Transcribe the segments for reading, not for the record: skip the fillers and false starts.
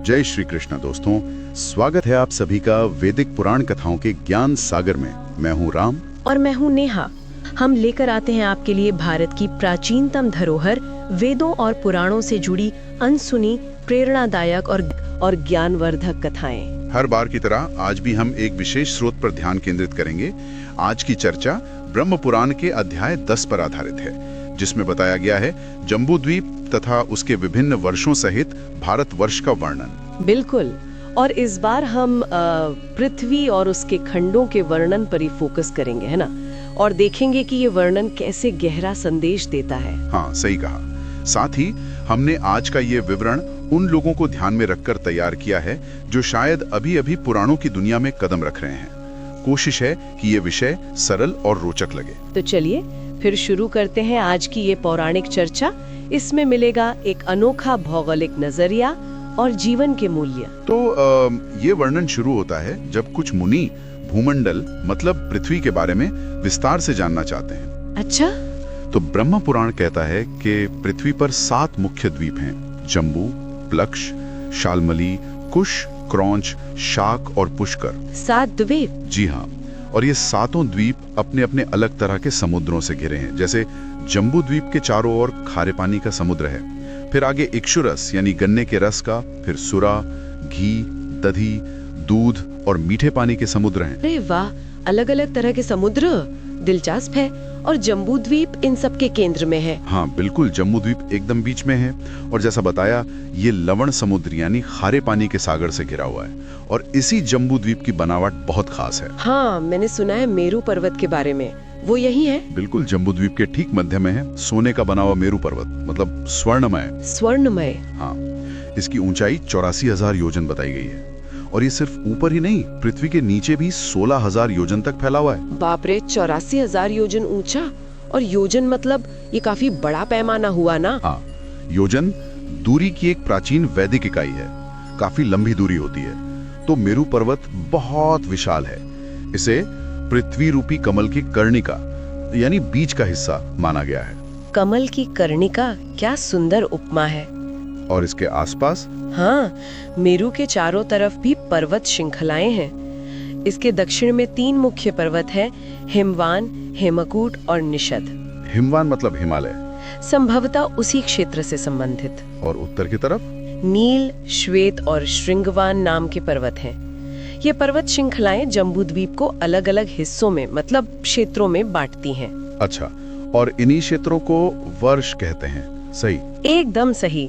जय श्री कृष्ण दोस्तों, स्वागत है आप सभी का वैदिक पुराण कथाओं के ज्ञान सागर में। मैं हूँ राम और मैं हूँ नेहा। हम लेकर आते हैं आपके लिए भारत की प्राचीनतम धरोहर, वेदों और पुराणों से जुड़ी अनसुनी, प्रेरणादायक और ज्ञानवर्धक कथाएं। हर बार की तरह आज भी हम एक विशेष स्रोत पर ध्यान केंद्रित करेंगे। आज की चर्चा ब्रह्म पुराण के अध्याय 10 पर आधारित है, जिसमें बताया गया है जम्बूद्वीप तथा उसके विभिन्न वर्षों सहित भारतवर्ष का वर्णन। बिल्कुल, और इस बार हम पृथ्वी और उसके खंडों के वर्णन पर ही फोकस करेंगे, है ना? और देखेंगे कि ये वर्णन कैसे गहरा संदेश देता है। हाँ, सही कहा। साथ ही हमने आज का ये विवरण उन लोगों को ध्यान में रखकर तैयार किया है जो शायद अभी-अभी पुराणों की दुनिया में कदम रख रहे हैं। कोशिश है कि ये विषय सरल और रोचक लगे। तो चलिए फिर शुरू करते हैं आज की ये पौराणिक चर्चा। इसमें मिलेगा एक अनोखा भौगोलिक नजरिया और जीवन के मूल्य। तो ये वर्णन शुरू होता है जब कुछ मुनि भूमंडल मतलब पृथ्वी के बारे में विस्तार से जानना चाहते हैं। अच्छा? तो ब्रह्म पुराण कहता है कि पृथ्वी पर 7 मुख्य द्वीप हैं: जम्बू, प्लक्ष, शाल्मली, कुश, क्रौंच, शाक और पुष्कर। 7 द्वीप? जी हाँ, और ये 7 द्वीप अपने अपने अलग तरह के समुद्रों से घिरे हैं। जैसे जम्बू द्वीप के चारों ओर खारे पानी का समुद्र है, फिर आगे इक्षुरस यानी गन्ने के रस का, फिर सुरा, घी, दधी, दूध और मीठे पानी के समुद्र हैं। अरे वाह, अलग अलग तरह के समुद्र, दिलचस्प है। और जम्बू द्वीप इन सब के केंद्र में है। हाँ बिल्कुल, जम्बू द्वीप एकदम बीच में है और जैसा बताया ये लवण समुद्र यानी खारे पानी के सागर से घिरा हुआ है। और इसी जम्बू द्वीप की बनावट बहुत खास है। हाँ, मैंने सुना है मेरू पर्वत के बारे में। वो यही है? बिल्कुल, जम्बू द्वीप के ठीक मध्य में है सोने का बना हुआ मेरू पर्वत, मतलब स्वर्णमय। स्वर्णमय? हाँ, इसकी ऊंचाई 84,000 योजन बताई गई है। और ये सिर्फ ऊपर ही नहीं, पृथ्वी के नीचे भी 16,000 योजन तक फैला हुआ है। बाप रे, 84,000 योजन ऊंचा! और योजन मतलब ये काफी बड़ा पैमाना हुआ ना? हाँ, योजन दूरी की एक प्राचीन वैदिक इकाई है। काफी लंबी दूरी होती है। तो मेरू पर्वत बहुत विशाल है। इसे पृथ्वी रूपी कमल की कर्णिका यानी बीज का हिस्सा माना गया है। कमल की कर्णिका, क्या सुंदर उपमा है। और इसके आसपास? हाँ, मेरू के चारों तरफ भी पर्वत श्रृंखलाएं हैं। इसके दक्षिण में 3 मुख्य पर्वत हैं: हिमवान, हेमकूट और निषद। हिमवान मतलब हिमालय, संभवतः उसी क्षेत्र से संबंधित। और उत्तर की तरफ? नील, श्वेत और श्रृंगवान नाम के पर्वत हैं। ये पर्वत श्रृंखलाएं जम्बूद्वीप को अलग अलग हिस्सों में मतलब क्षेत्रों में बांटती हैं। अच्छा, और इन्हीं क्षेत्रों को वर्ष कहते हैं, सही? एकदम सही।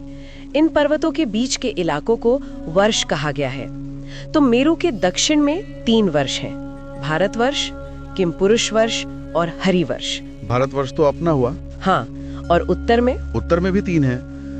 इन पर्वतों के बीच के इलाकों को वर्ष कहा गया है। तो मेरू के दक्षिण में 3 वर्ष हैं: भारतवर्ष, किमपुरुष वर्ष और हरिवर्ष। भारतवर्ष तो अपना हुआ। हाँ, और उत्तर में? उत्तर में भी 3 हैं: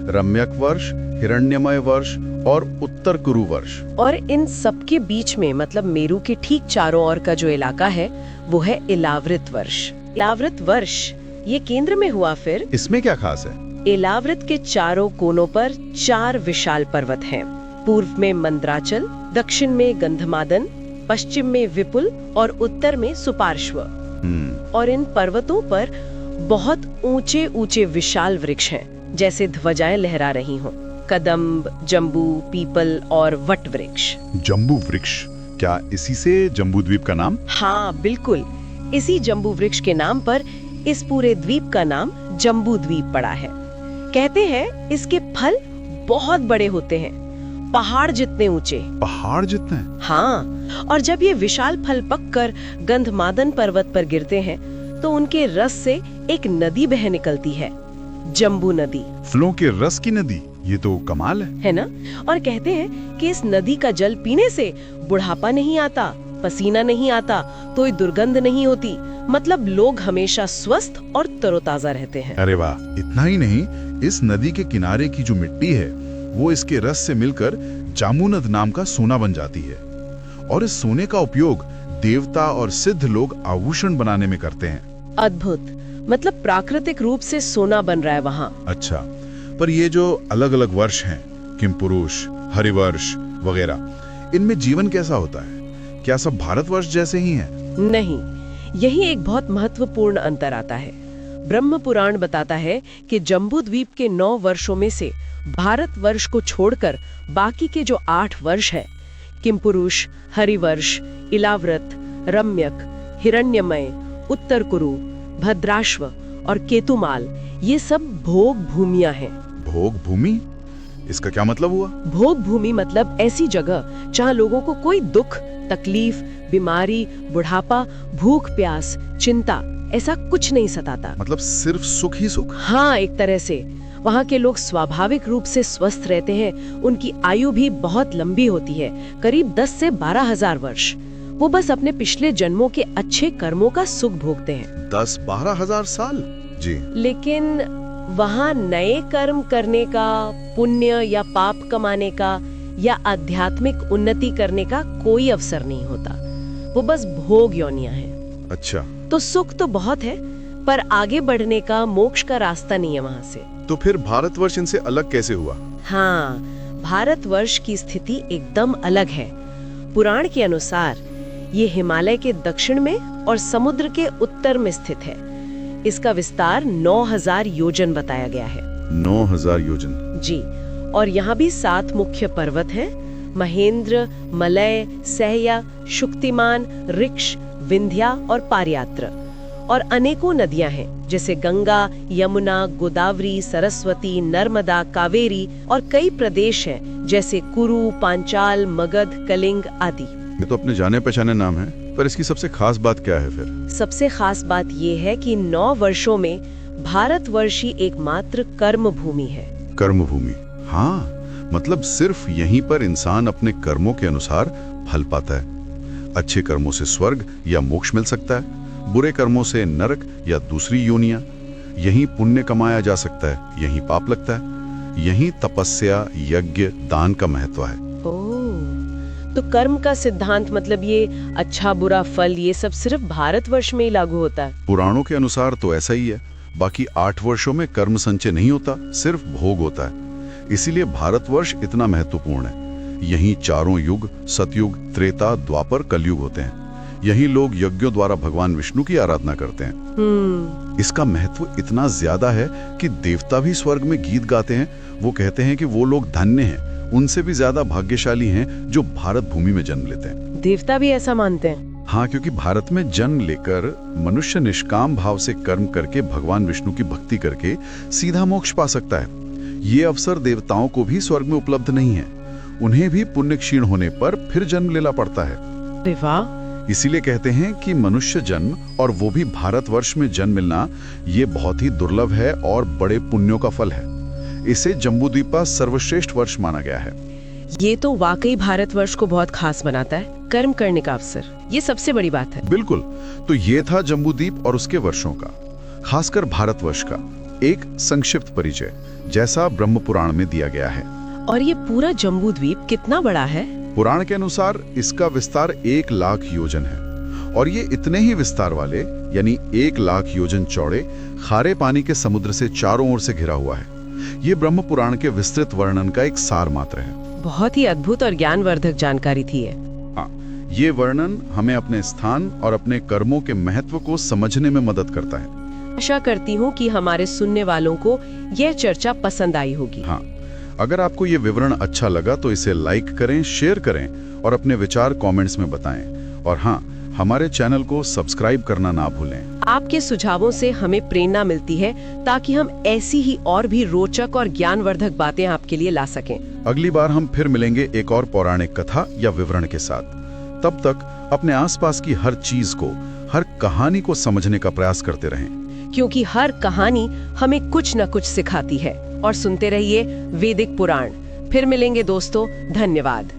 रम्यक वर्ष, हिरण्यमय वर्ष और उत्तर कुरु वर्ष। और इन सबके बीच में मतलब मेरू के ठीक चारों ओर का जो इलाका है वो है इलावृत वर्ष। इलावृत वर्ष ये केंद्र में हुआ। फिर इसमें क्या खास है? इलावृत के चारों कोनों पर 4 विशाल पर्वत हैं। पूर्व में मंदराचल, दक्षिण में गंधमादन, पश्चिम में विपुल और उत्तर में सुपार्श्व। और इन पर्वतों पर बहुत ऊंचे ऊंचे विशाल वृक्ष हैं, जैसे ध्वजाएं लहरा रही हों। कदम्ब, जम्बू, पीपल और वट वृक्ष। जम्बू वृक्ष, क्या इसी से जम्बूद्वीप का नाम? हाँ बिल्कुल, इसी जम्बू वृक्ष के नाम पर इस पूरे द्वीप का नाम जम्बू द्वीप पड़ा है। कहते हैं इसके फल बहुत बड़े होते हैं, पहाड़ जितने ऊंचे। पहाड़ जितने? हाँ, और जब ये विशाल फल पककर गंधमादन पर्वत पर गिरते हैं तो उनके रस से एक नदी बह निकलती है, जम्बू नदी। फलों के रस की नदी, ये तो कमाल है ना? और कहते हैं कि इस नदी का जल पीने से बुढ़ापा नहीं आता, पसीना नहीं आता, कोई दुर्गंध नहीं होती, मतलब लोग हमेशा स्वस्थ और तरोताजा रहते हैं। अरे वाह! इतना ही नहीं, इस नदी के किनारे की जो मिट्टी है वो इसके रस से मिलकर जामुनद नाम का सोना बन जाती है। और इस सोने का उपयोग देवता और सिद्ध लोग आभूषण बनाने में करते हैं। अद्भुत, मतलब प्राकृतिक रूप से सोना बन रहा है वहाँ। अच्छा, पर ये जो अलग अलग वर्ष हैं, किमपुरुष, हरिवर्ष वगैरह, इनमें जीवन कैसा होता है? क्या सब भारतवर्ष जैसे ही हैं? नहीं, यही एक बहुत महत्वपूर्ण अंतर आता है। ब्रह्म पुराण बताता है कि जम्बूद्वीप के 9 वर्षों में से भारतवर्ष को छोड़कर बाकी के जो 8 वर्ष है, किमपुरुष, हरिवर्ष, इलाव्रत, रम्यक, हिरण्यमय, उत्तर कुरु, भद्राश्व और केतुमाल, ये सब भोग भूमियां हैं। भोग भूमि, इसका क्या मतलब हुआ? भोग भूमि मतलब ऐसी जगह जहाँ लोगों को कोई दुख, तकलीफ, बीमारी, बुढ़ापा, भूख प्यास, चिंता ऐसा कुछ नहीं सताता। मतलब सिर्फ सुख ही सुख? हाँ, एक तरह से। वहाँ के लोग स्वाभाविक रूप से स्वस्थ रहते हैं, उनकी आयु भी बहुत लंबी होती है, करीब 10 से 12,000 वर्ष। वो बस अपने पिछले जन्मों के अच्छे कर्मों का सुख भोगते हैं। 10-12,000 साल? जी। लेकिन वहाँ नए कर्म करने का, पुण्य या पाप कमाने का या आध्यात्मिक उन्नति करने का कोई अवसर नहीं होता। वो बस भोग योनियां हैं। अच्छा। तो सुख तो बहुत है, पर आगे बढ़ने का, मोक्ष का रास्ता नहीं है वहाँ से। तो फिर भारतवर्ष इनसे अलग कैसे हुआ? हाँ, भारतवर्ष की स्थिति एकदम अलग है। पुराण के अनुसार ये हिमालय के दक्षिण में और समुद्र के उत्तर में स्थित है। इसका विस्तार 9,000 योजन बताया गया है। 9,000 योजन? जी। और यहाँ भी 7 मुख्य पर्वत हैं: महेंद्र, मलय, सहया, शुक्तिमान, ऋक्ष, विंध्या और पारयात्र। और अनेकों नदियां हैं, जैसे गंगा, यमुना, गोदावरी, सरस्वती, नर्मदा, कावेरी। और कई प्रदेश हैं, जैसे कुरु, पांचाल, मगध, कलिंग आदि। ये तो अपने जाने पहचाने नाम है, पर इसकी सबसे खास बात क्या है फिर? सबसे खास बात ये है कि 9 वर्षों में भारतवर्ष ही एकमात्र कर्म भूमि है। कर्म भूमि? हाँ, मतलब सिर्फ यहीं पर इंसान अपने कर्मों के अनुसार फल पाता है। अच्छे कर्मों से स्वर्ग या मोक्ष मिल सकता है, बुरे कर्मों से नरक या दूसरी योनियां। यहीं पुण्य कमाया जा सकता है, यहीं पाप लगता है। यहीं तपस्या, यज्ञ, दान का महत्व है। तो कर्म का सिद्धांत मतलब ये अच्छा बुरा फल, ये सब सिर्फ भारतवर्ष में ही लागू होता है? पुराणों के अनुसार तो ऐसा ही है। बाकी 8 वर्षों में कर्म संचय नहीं होता, सिर्फ भोग होता है। इसीलिए भारतवर्ष इतना महत्वपूर्ण है। यहीं चारों युग, सतयुग, त्रेता, द्वापर, कलयुग होते हैं। यहीं लोग यज्ञों द्वारा भगवान विष्णु की आराधना करते हैं। इसका महत्व इतना ज्यादा है कि देवता भी स्वर्ग में गीत गाते हैं। वो कहते हैं कि वो लोग धन्य हैं, उनसे भी ज्यादा भाग्यशाली हैं जो भारत भूमि में जन्म लेते हैं। देवता भी ऐसा मानते हैं? हाँ, क्योंकि भारत में जन्म लेकर मनुष्य निष्काम भाव से कर्म करके भगवान विष्णु की भक्ति करके सीधा मोक्ष पा सकता है। ये अवसर देवताओं को भी स्वर्ग में उपलब्ध नहीं है। उन्हें भी पुण्य क्षीण होने पर फिर जन्म लेना पड़ता है। अरे वाह! इसीलिए कहते हैं कि मनुष्य जन्म, और वो भी भारतवर्ष में जन्म मिलना, ये बहुत ही दुर्लभ है और बड़े पुण्यों का फल है। इसे जम्बूद्वीपा सर्वश्रेष्ठ वर्ष माना गया है। ये तो वाकई भारतवर्ष को बहुत खास बनाता है। कर्म करने का अवसर, ये सबसे बड़ी बात है। बिल्कुल। तो ये था जम्बूद्वीप और उसके वर्षों का, खासकर भारतवर्ष का एक संक्षिप्त परिचय, जैसा ब्रह्म पुराण में दिया गया है। और ये पूरा जम्बूद्वीप कितना बड़ा है? पुराण के अनुसार इसका विस्तार 1 लाख योजन है। और ये इतने ही विस्तार वाले, यानी 1 लाख योजन चौड़े, खारे पानी के समुद्र से चारों ओर से घिरा हुआ है। ये ब्रह्म पुराण के विस्तृत वर्णन का एक सार मात्र है। बहुत ही अद्भुत और ज्ञानवर्धक जानकारी थी ये। हाँ, ये वर्णन हमें अपने स्थान और अपने कर्मों के महत्व को समझने में मदद करता है। आशा करती हूँ कि हमारे सुनने वालों को यह चर्चा पसंद आई होगी। हाँ, अगर आपको ये विवरण अच्छा लगा तो इसे लाइक करें, शेयर करें और अपने विचार कमेंट्स में बताएं। और हाँ, हमारे चैनल को सब्सक्राइब करना ना भूलें। आपके सुझावों से हमें प्रेरणा मिलती है ताकि हम ऐसी ही और भी रोचक और ज्ञानवर्धक बातें आपके लिए ला सकें। अगली बार हम फिर मिलेंगे एक और पौराणिक कथा या विवरण के साथ। तब तक अपने आसपास की हर चीज को, हर कहानी को समझने का प्रयास करते रहें, क्योंकि हर कहानी हमें कुछ न कुछ सिखाती है। और सुनते रहिए वैदिक पुराण। फिर मिलेंगे दोस्तों, धन्यवाद।